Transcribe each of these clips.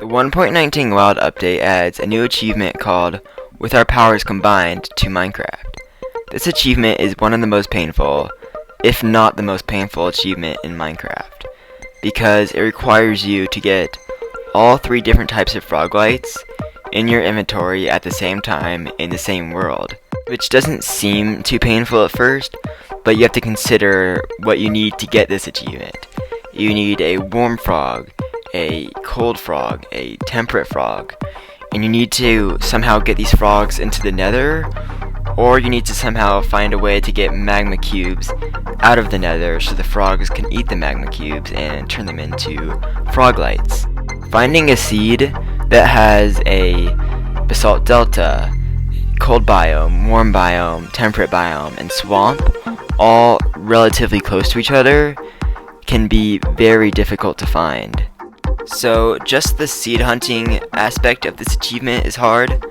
The 1.19 Wild update adds a new achievement called With Our Powers Combined to Minecraft. This achievement is one of the most painful, if not the most painful achievement in Minecraft, because it requires you to get all 3 different types of frog lights in your inventory at the same time in the same world, which doesn't seem too painful at first, but you have to consider what you need to get this achievement. You need a warm frog, a cold frog, a temperate frog, and you need to somehow get these frogs into the nether, or you need to somehow find a way to get magma cubes out of the nether so the frogs can eat the magma cubes and turn them into frog lights. Finding a seed that has a basalt delta, cold biome, warm biome, temperate biome, and swamp, all relatively close to each other, can be very difficult to find. So just the seed hunting aspect of this achievement is hard,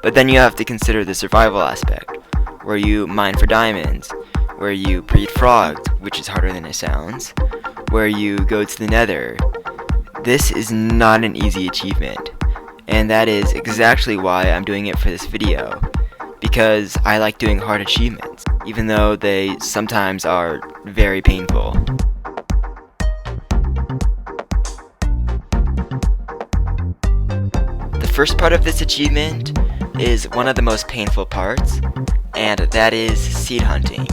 but then you have to consider the survival aspect, where you mine for diamonds, where you breed frogs, which is harder than it sounds, where you go to the nether. This is not an easy achievement, and that is exactly why I'm doing it for this video, because I like doing hard achievements, even though they sometimes are very painful. The first part of this achievement is one of the most painful parts, and that is seed hunting.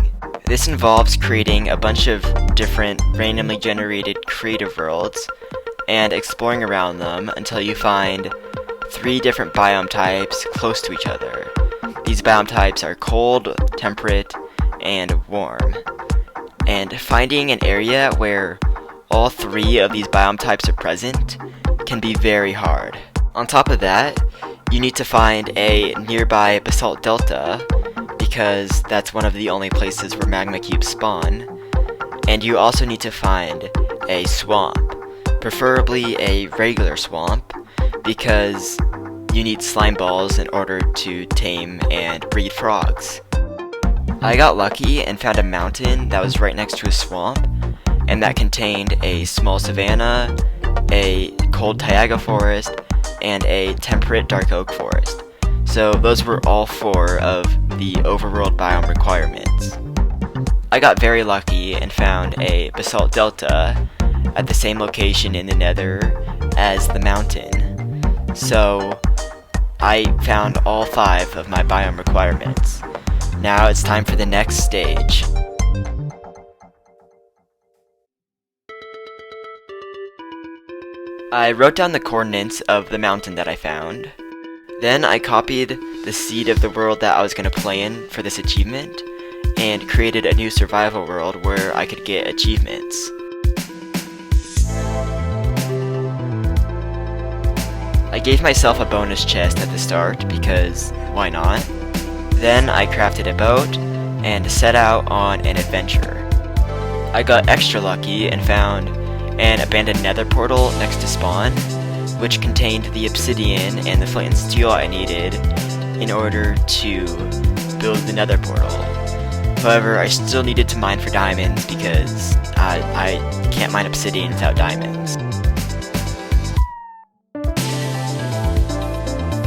This involves creating a bunch of different randomly generated creative worlds and exploring around them until you find 3 different biome types close to each other. These biome types are cold, temperate, and warm. And finding an area where all 3 of these biome types are present can be very hard. On top of that, you need to find a nearby basalt delta, because that's one of the only places where magma cubes spawn, and you also need to find a swamp, preferably a regular swamp, because you need slime balls in order to tame and breed frogs. I got lucky and found a mountain that was right next to a swamp, and that contained a small savanna, a cold taiga forest, and a temperate dark oak forest. So those were all 4 of the overworld biome requirements. I got very lucky and found a basalt delta at the same location in the nether as the mountain. So I found all 5 of my biome requirements. Now it's time for the next stage. I wrote down the coordinates of the mountain that I found. Then I copied the seed of the world that I was going to play in for this achievement, and created a new survival world where I could get achievements. I gave myself a bonus chest at the start, because why not? Then I crafted a boat, and set out on an adventure. I got extra lucky and found an abandoned nether portal next to spawn, which contained the obsidian and the flint and steel I needed in order to build the nether portal. However, I still needed to mine for diamonds because I can't mine obsidian without diamonds.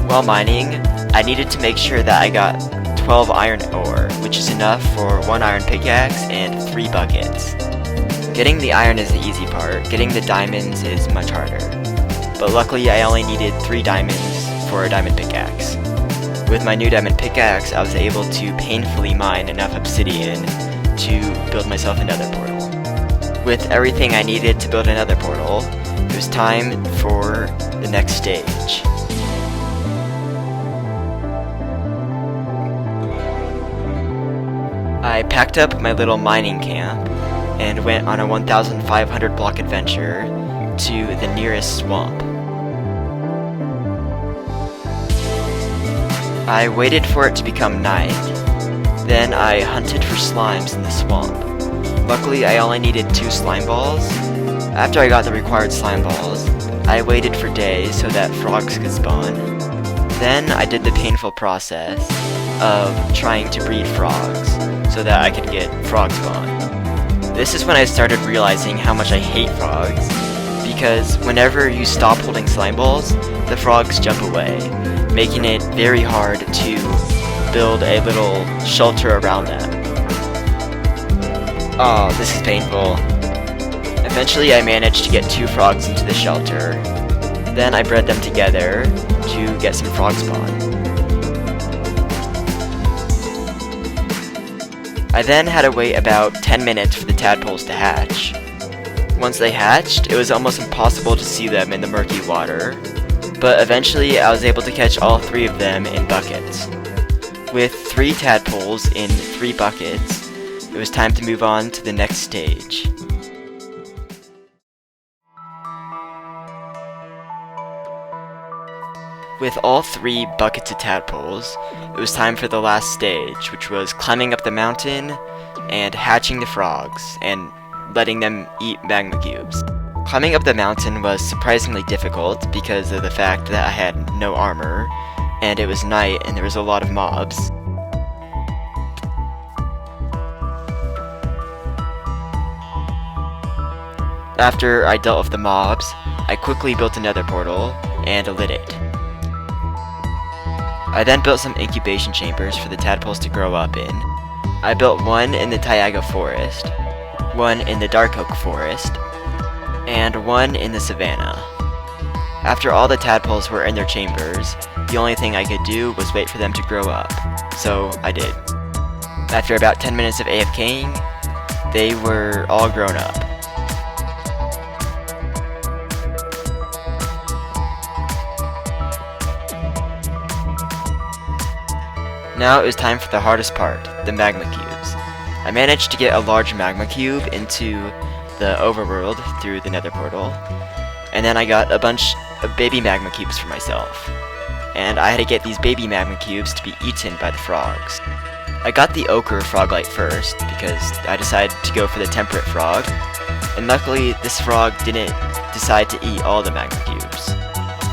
While mining, I needed to make sure that I got 12 iron ore, which is enough for 1 iron pickaxe and 3 buckets. Getting the iron is the easy part, getting the diamonds is much harder. But luckily I only needed 3 diamonds for a diamond pickaxe. With my new diamond pickaxe, I was able to painfully mine enough obsidian to build myself another portal. With everything I needed to build another portal, it was time for the next stage. I packed up my little mining camp and went on a 1,500 block adventure to the nearest swamp. I waited for it to become night. Then I hunted for slimes in the swamp. Luckily, I only needed 2 slime balls. After I got the required slime balls, I waited for days so that frogs could spawn. Then I did the painful process of trying to breed frogs so that I could get frog spawn. This is when I started realizing how much I hate frogs, because whenever you stop holding slime balls, the frogs jump away, making it very hard to build a little shelter around them. Oh, this is painful. Eventually I managed to get 2 frogs into the shelter. Then I bred them together to get some frog spawn. I then had to wait about 10 minutes for the tadpoles to hatch. Once they hatched, it was almost impossible to see them in the murky water, but eventually I was able to catch all 3 of them in buckets. With 3 tadpoles in 3 buckets, it was time to move on to the next stage. With all 3 buckets of tadpoles, it was time for the last stage, which was climbing up the mountain and hatching the frogs and letting them eat magma cubes. Climbing up the mountain was surprisingly difficult because of the fact that I had no armor, and it was night and there was a lot of mobs. After I dealt with the mobs, I quickly built another portal and lit it. I then built some incubation chambers for the tadpoles to grow up in. I built one in the Taiga forest, one in the dark oak forest, and one in the savannah. After all the tadpoles were in their chambers, the only thing I could do was wait for them to grow up, so I did. After about 10 minutes of AFKing, they were all grown up. Now it was time for the hardest part, the magma cubes. I managed to get a large magma cube into the overworld through the nether portal, and then I got a bunch of baby magma cubes for myself. And I had to get these baby magma cubes to be eaten by the frogs. I got the ochre froglite first because I decided to go for the temperate frog, and luckily this frog didn't decide to eat all the magma cubes.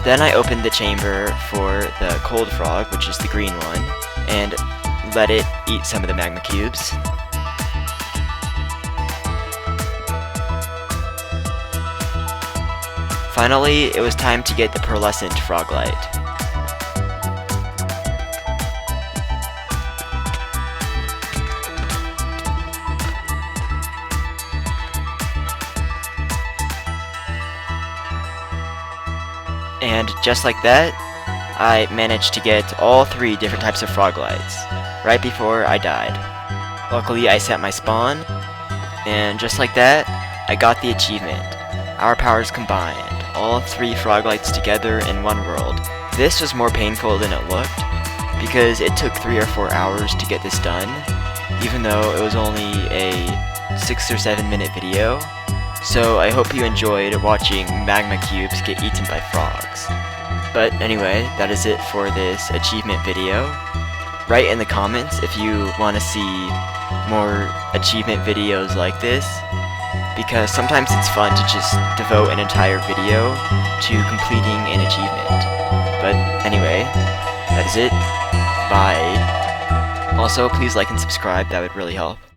Then I opened the chamber for the cold frog, which is the green one, and let it eat some of the magma cubes. Finally, it was time to get the pearlescent froglite. And just like that, I managed to get all 3 different types of froglights, right before I died. Luckily I set my spawn, and just like that, I got the achievement. Our powers combined, all 3 froglights together in one world. This was more painful than it looked, because it took 3 or 4 hours to get this done, even though it was only a 6 or 7 minute video. So I hope you enjoyed watching magma cubes get eaten by frogs. But anyway, that is it for this achievement video. Write in the comments if you want to see more achievement videos like this, because sometimes it's fun to just devote an entire video to completing an achievement. But anyway, that is it. Bye. Also, please like and subscribe, that would really help.